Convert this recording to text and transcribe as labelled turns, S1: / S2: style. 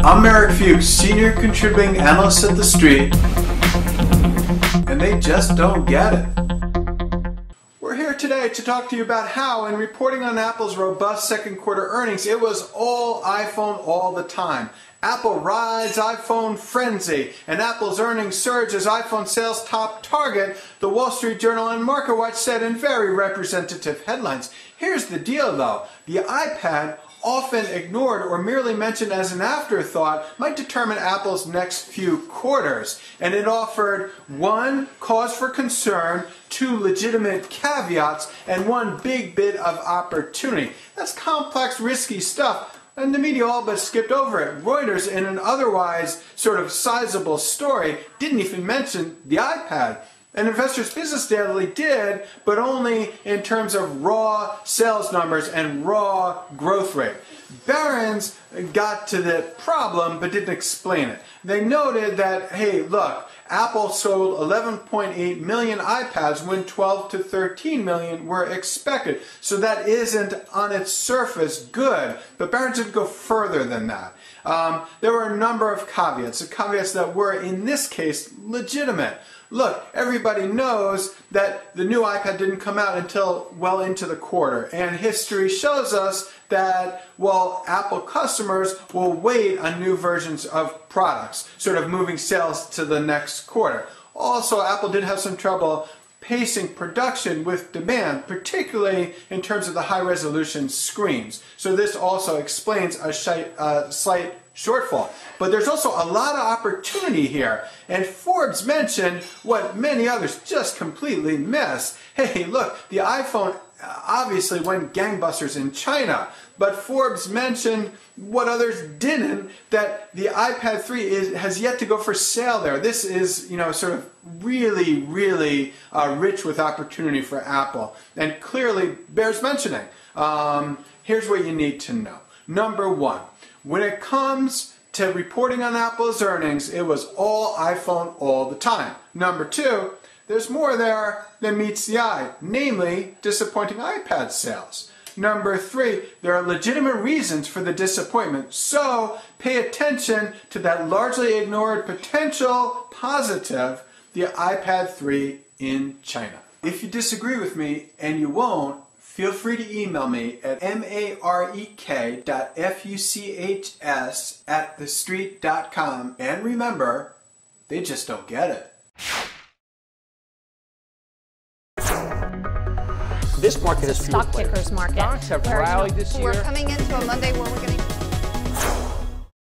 S1: I'm Eric Fuchs, Senior Contributing Analyst at The Street, and they just don't get it. We're here today to talk to you about how, in reporting on Apple's robust second quarter earnings, it was all iPhone all the time. Apple rides iPhone frenzy, and Apple's earnings surge as iPhone sales top target, the Wall Street Journal and MarketWatch said in very representative headlines. Here's the deal though, the iPad, often ignored or merely mentioned as an afterthought, might determine Apple's next few quarters. And it offered one, cause for concern, two, legitimate caveats, and one big bit of opportunity. That's complex, risky stuff, and the media all but skipped over it. Reuters, in an otherwise sort of sizable story, didn't even mention the iPad. And Investors Business Daily did, but only in terms of raw sales numbers and raw growth rate. Barron's got to the problem, but didn't explain it. They noted that, hey, look, Apple sold 11.8 million iPads when 12 to 13 million were expected. So that isn't on its surface good, but Barron's didn't go further than that. There were a number of caveats that were, in this case, legitimate. Look, everybody knows that the new iPad didn't come out until well into the quarter, and history shows us that, well, Apple customers will wait on new versions of products, sort of moving sales to the next quarter. Also, Apple did have some trouble pacing production with demand, particularly in terms of the high-resolution screens. So this also explains a slight shortfall. But there's also a lot of opportunity here. And Forbes mentioned what many others just completely missed. Hey, look, the iPhone obviously went gangbusters in China. But Forbes mentioned what others didn't, that the iPad 3 has yet to go for sale there. This is, sort of really, really rich with opportunity for Apple, and clearly bears mentioning. Here's what you need to know. Number one, when it comes to reporting on Apple's earnings, it was all iPhone all the time. Number two, there's more there than meets the eye, namely disappointing iPad sales. Number three, there are legitimate reasons for the disappointment, so pay attention to that largely ignored potential positive, the iPad 3 in China. If you disagree with me, and you won't, feel free to email me at marek.fuchs@thestreet.com, and remember, they just don't get it.
S2: This market is
S3: stock tickers market.
S2: Stocks have rallied this year.
S3: We're coming into a Monday where we're going to